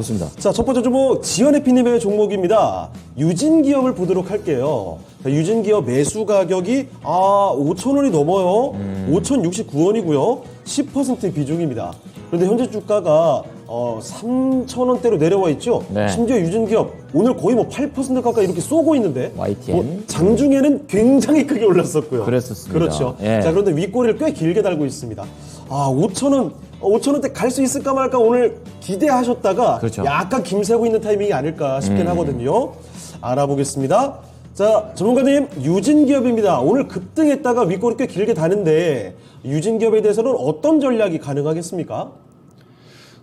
좋습니다. 자, 첫 번째 종목 지연해피님의 종목입니다. 유진기업을 보도록 할게요. 자, 유진기업 매수 가격이 5,000원이 넘어요. 5,069원이고요. 10% 비중입니다. 그런데 현재 주가가 3,000원대로 내려와 있죠. 네. 심지어 유진기업 오늘 거의 뭐 8% 가까이 이렇게 쏘고 있는데 YTN. 장중에는 굉장히 크게 올랐었고요. 그랬었습니다. 그렇죠. 예. 자, 그런데 윗꼬리를 꽤 길게 달고 있습니다. 5,000원대 갈 수 있을까 말까 오늘 기대하셨다가 그렇죠. 약간 김새고 있는 타이밍이 아닐까 싶긴 하거든요. 알아보겠습니다. 자, 전문가님, 유진기업입니다. 오늘 급등했다가 윗꼬리 꽤 길게 다는데 유진기업에 대해서는 어떤 전략이 가능하겠습니까?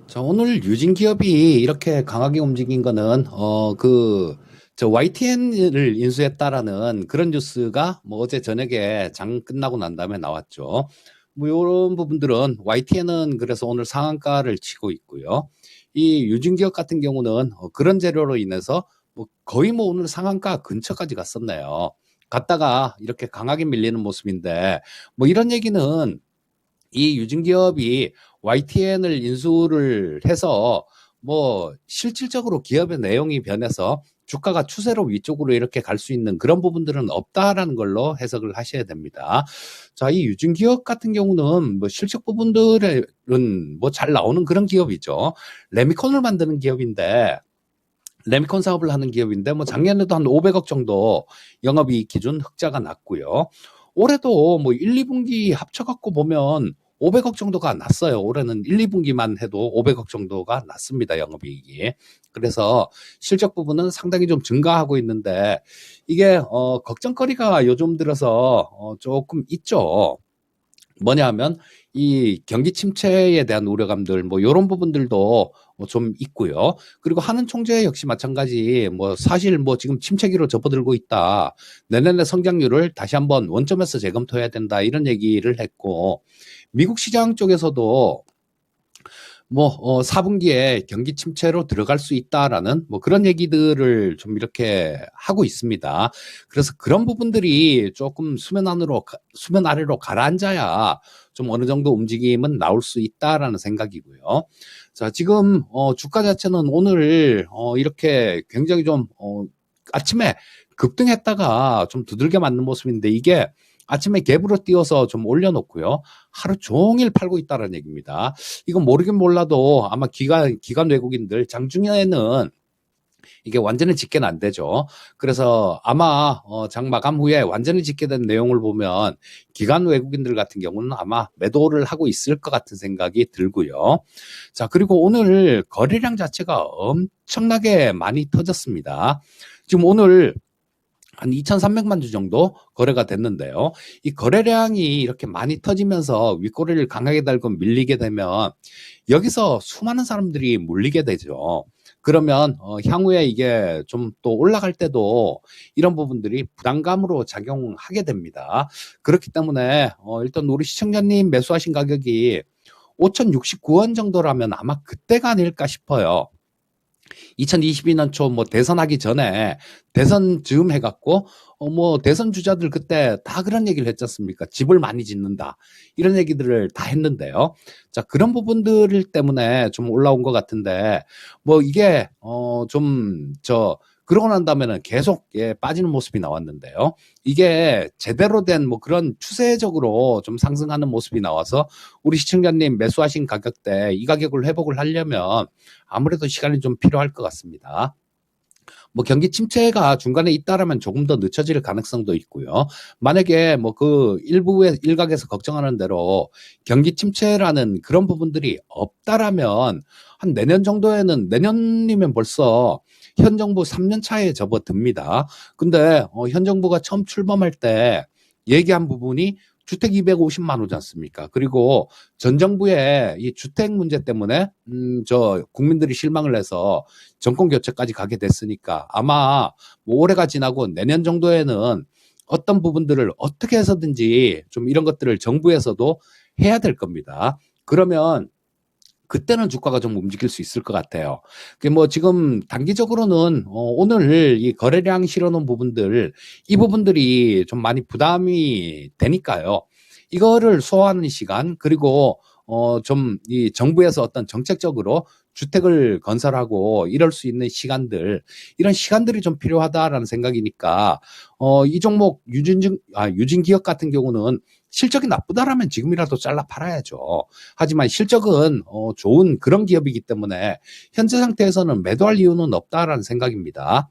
자, 오늘 유진기업이 이렇게 강하게 움직인 거는 YTN을 인수했다라는 그런 뉴스가 뭐 어제 저녁에 장 끝나고 난 다음에 나왔죠. 뭐 이런 부분들은 YTN은 그래서 오늘 상한가를 치고 있고요. 이 유진기업 같은 경우는 그런 재료로 인해서 뭐 거의 뭐 오늘 상한가 근처까지 갔었네요. 갔다가 이렇게 강하게 밀리는 모습인데 뭐 이런 얘기는 이 유진기업이 YTN을 인수를 해서 뭐 실질적으로 기업의 내용이 변해서 주가가 추세로 위쪽으로 이렇게 갈 수 있는 그런 부분들은 없다라는 걸로 해석을 하셔야 됩니다. 자, 이 유진기업 같은 경우는 뭐 실적 부분들은 뭐 잘 나오는 그런 기업이죠. 레미콘을 만드는 기업인데 레미콘 사업을 하는 기업인데 뭐 작년에도 한 500억 정도 영업이익 기준 흑자가 났고요. 올해도 뭐 1, 2분기 합쳐갖고 보면 500억 정도가 났어요. 올해는 1, 2분기만 해도 500억 정도가 났습니다. 영업이익이. 그래서 실적 부분은 상당히 좀 증가하고 있는데 이게 걱정거리가 요즘 들어서 조금 있죠. 뭐냐 하면 이 경기 침체에 대한 우려감들 뭐 이런 부분들도 좀 있고요. 그리고 한은 총재 역시 마찬가지 뭐 사실 뭐 지금 침체기로 접어들고 있다. 내년에 성장률을 다시 한번 원점에서 재검토해야 된다. 이런 얘기를 했고 미국 시장 쪽에서도 뭐 4분기에 경기 침체로 들어갈 수 있다라는 뭐 그런 얘기들을 좀 이렇게 하고 있습니다. 그래서 그런 부분들이 조금 수면 아래로 가라앉아야 좀 어느 정도 움직임은 나올 수 있다라는 생각이고요. 자, 지금 주가 자체는 오늘 이렇게 굉장히 좀 아침에 급등했다가 좀 두들겨 맞는 모습인데 이게 아침에 갭으로 띄워서 좀 올려놓고요. 하루 종일 팔고 있다는 얘기입니다. 이건 모르긴 몰라도 아마 기관 외국인들 장중에는 이게 완전히 집계는 안 되죠. 그래서 아마 장 마감 후에 완전히 집계된 내용을 보면 기관 외국인들 같은 경우는 아마 매도를 하고 있을 것 같은 생각이 들고요. 자, 그리고 오늘 거래량 자체가 엄청나게 많이 터졌습니다. 지금 오늘 한 2,300만 주 정도 거래가 됐는데요. 이 거래량이 이렇게 많이 터지면서 윗꼬리를 강하게 달고 밀리게 되면 여기서 수많은 사람들이 몰리게 되죠. 그러면 향후에 이게 좀 또 올라갈 때도 이런 부분들이 부담감으로 작용하게 됩니다. 그렇기 때문에 일단 우리 시청자님 매수하신 가격이 5,069원 정도라면 아마 그때가 아닐까 싶어요. 2022년 초 뭐 대선하기 전에 대선 즈음 해갖고 뭐 대선 주자들 그때 다 그런 얘기를 했지 않습니까? 집을 많이 짓는다 이런 얘기들을 다 했는데요. 자, 그런 부분들 때문에 좀 올라온 것 같은데 뭐 이게 그러고 난 다음에는 계속 빠지는 모습이 나왔는데요. 이게 제대로 된 뭐 그런 추세적으로 좀 상승하는 모습이 나와서 우리 시청자님 매수하신 가격대 이 가격을 회복을 하려면 아무래도 시간이 좀 필요할 것 같습니다. 뭐 경기 침체가 중간에 있다라면 조금 더 늦춰질 가능성도 있고요. 만약에 뭐 그 일각에서 걱정하는 대로 경기 침체라는 그런 부분들이 없다라면 한 내년 정도에는 내년이면 벌써 현 정부 3년 차에 접어듭니다. 근데 현 정부가 처음 출범할 때 얘기한 부분이 주택 250만 호지 않습니까? 그리고 전 정부의 이 주택 문제 때문에 국민들이 실망을 해서 정권 교체까지 가게 됐으니까 아마 뭐 올해가 지나고 내년 정도에는 어떤 부분들을 어떻게 해서든지 좀 이런 것들을 정부에서도 해야 될 겁니다. 그러면 그때는 주가가 좀 움직일 수 있을 것 같아요. 뭐 지금 단기적으로는 오늘 이 거래량 실어놓은 부분들 이 부분들이 좀 많이 부담이 되니까요. 이거를 소화하는 시간 그리고 좀 이 정부에서 어떤 정책적으로 주택을 건설하고 이럴 수 있는 시간들, 이런 시간들이 좀 필요하다라는 생각이니까 이 종목 유진기업 같은 경우는 실적이 나쁘다라면 지금이라도 잘라 팔아야죠. 하지만 실적은 좋은 그런 기업이기 때문에 현재 상태에서는 매도할 이유는 없다라는 생각입니다.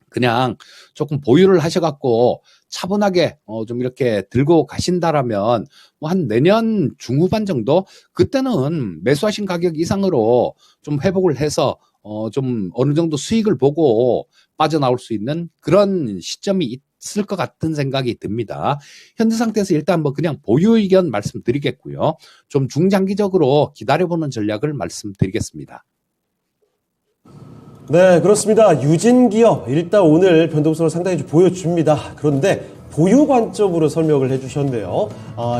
그냥 조금 보유를 하셔갖고 차분하게 좀 이렇게 들고 가신다라면 뭐 한 내년 중후반 정도, 그때는 매수하신 가격 이상으로 좀 회복을 해서 좀 어느 정도 수익을 보고 빠져나올 수 있는 그런 시점이 있을 것 같은 생각이 듭니다. 현재 상태에서 일단 뭐 그냥 보유 의견 말씀드리겠고요. 좀 중장기적으로 기다려보는 전략을 말씀드리겠습니다. 네, 그렇습니다. 유진기업 일단 오늘 변동성을 상당히 좀 보여줍니다. 그런데 보유 관점으로 설명을 해주셨는데요.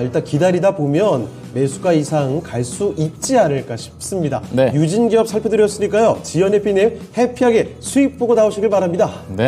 일단 기다리다 보면 매수가 이상 갈 수 있지 않을까 싶습니다. 네. 유진기업 살펴드렸으니까요. 지연해피님 해피하게 수익 보고 나오시길 바랍니다. 네.